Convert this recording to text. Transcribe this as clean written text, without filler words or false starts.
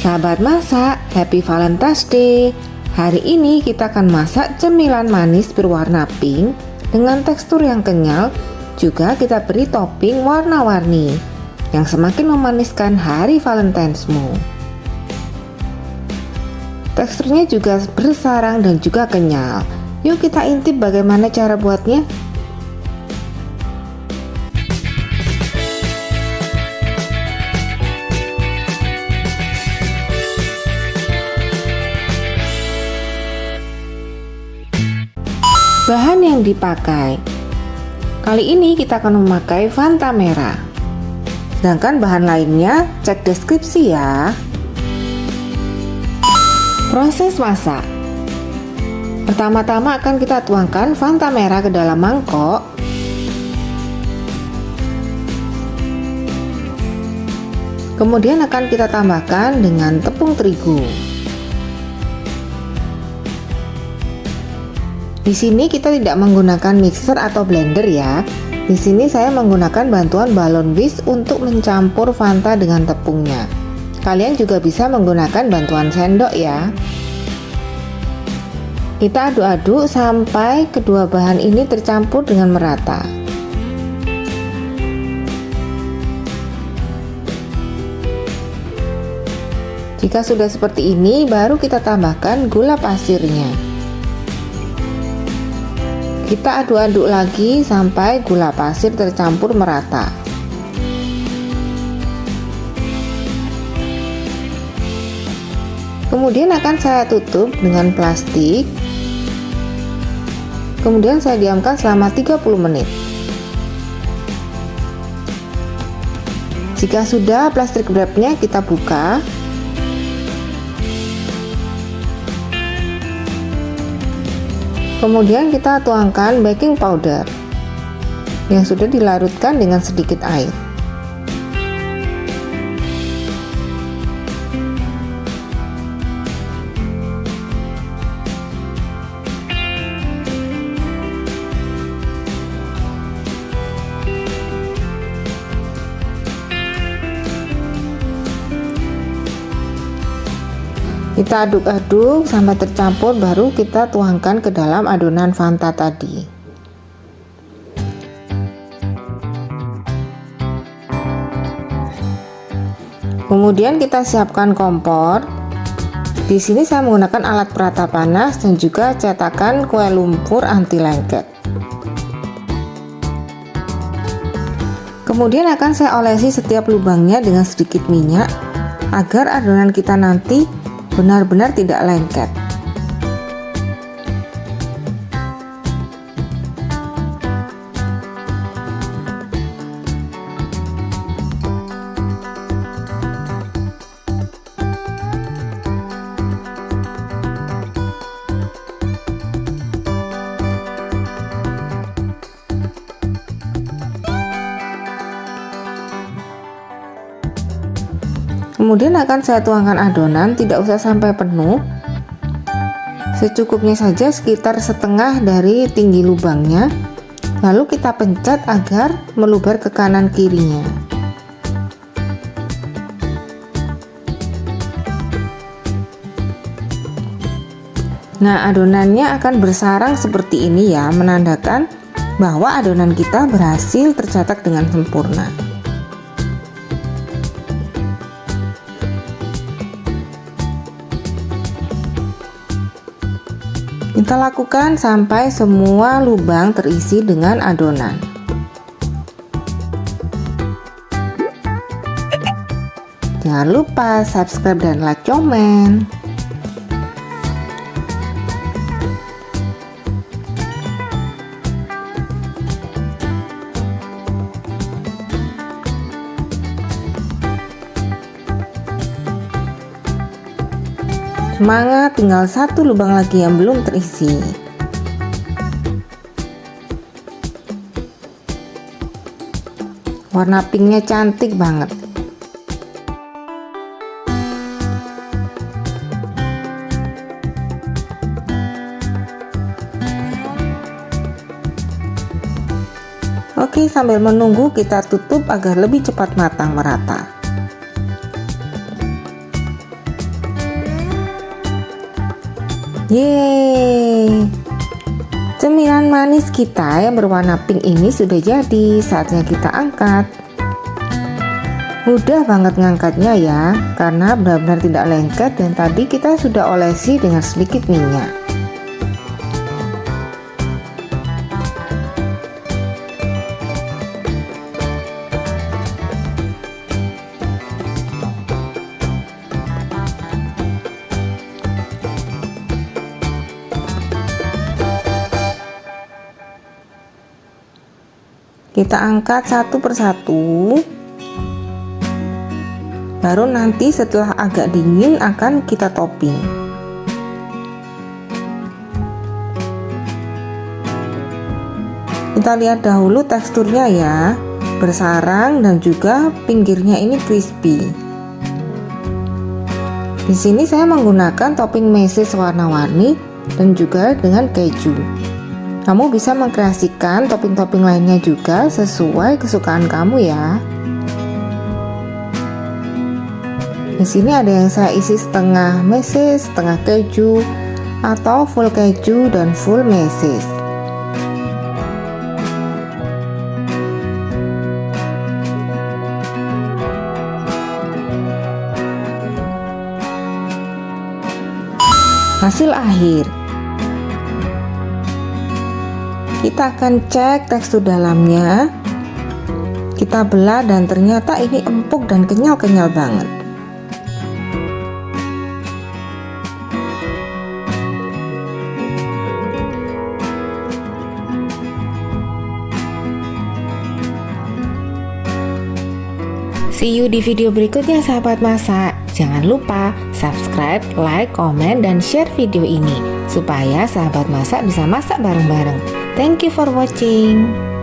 Sahabat masak, Happy Valentine's Day. Hari ini kita akan masak cemilan manis berwarna pink dengan tekstur yang kenyal. Juga kita beri topping warna-warni yang semakin memaniskan hari Valentine's-mu. Teksturnya juga bersarang dan juga kenyal. Yuk kita intip bagaimana cara buatnya. Bahan yang dipakai. Kali ini kita akan memakai Fanta merah. Sedangkan bahan lainnya cek deskripsi ya. Proses masak. Pertama-tama akan kita tuangkan Fanta merah ke dalam mangkok. Kemudian akan kita tambahkan dengan tepung terigu. Di sini kita tidak menggunakan mixer atau blender ya. Di sini saya menggunakan bantuan balon whisk untuk mencampur Fanta dengan tepungnya. Kalian juga bisa menggunakan bantuan sendok ya. Kita aduk-aduk sampai kedua bahan ini tercampur dengan merata. Jika sudah seperti ini, baru kita tambahkan gula pasirnya. Kita aduk-aduk lagi sampai gula pasir tercampur merata. Kemudian akan saya tutup dengan plastik. Kemudian saya diamkan selama 30 menit. Jika sudah, plastik wrapnya kita buka. Kemudian kita tuangkan baking powder yang sudah dilarutkan dengan sedikit air. Kita aduk-aduk sampai tercampur, baru kita tuangkan ke dalam adonan Fanta tadi. Kemudian kita siapkan kompor. Di sini saya menggunakan alat perata panas dan juga cetakan kue lumpur anti lengket. Kemudian akan saya olesi setiap lubangnya dengan sedikit minyak agar adonan kita nanti benar-benar tidak lengket. Kemudian akan saya tuangkan adonan, tidak usah sampai penuh, secukupnya saja, sekitar setengah dari tinggi lubangnya. Lalu kita pencet agar meluber ke kanan kirinya. Nah, adonannya akan bersarang seperti ini ya, menandakan bahwa adonan kita berhasil tercetak dengan sempurna. Kita lakukan sampai semua lubang terisi dengan adonan. Jangan lupa subscribe dan like komen. Semangat, tinggal satu lubang lagi yang belum terisi. Warna pinknya cantik banget. Oke, sambil menunggu kita tutup agar lebih cepat matang merata. Yeay! Cemilan manis kita yang berwarna pink ini sudah jadi, saatnya kita angkat. Mudah banget ngangkatnya ya, karena benar-benar tidak lengket dan tadi kita sudah olesi dengan sedikit minyak. Kita angkat satu persatu. Baru nanti setelah agak dingin akan kita topping. Kita lihat dahulu teksturnya ya, bersarang dan juga pinggirnya ini crispy. Di sini saya menggunakan topping meses warna-warni dan juga dengan keju. Kamu bisa mengkreasikan topping-topping lainnya juga sesuai kesukaan kamu ya. Di sini ada yang saya isi setengah meses, setengah keju, atau full keju dan full meses. Hasil akhir. Kita akan cek tekstur dalamnya. Kita belah dan ternyata ini empuk dan kenyal-kenyal banget. See you di video berikutnya sahabat masak. Jangan lupa subscribe, like, komen, dan share video ini supaya sahabat masak bisa masak bareng-bareng. Thank you for watching.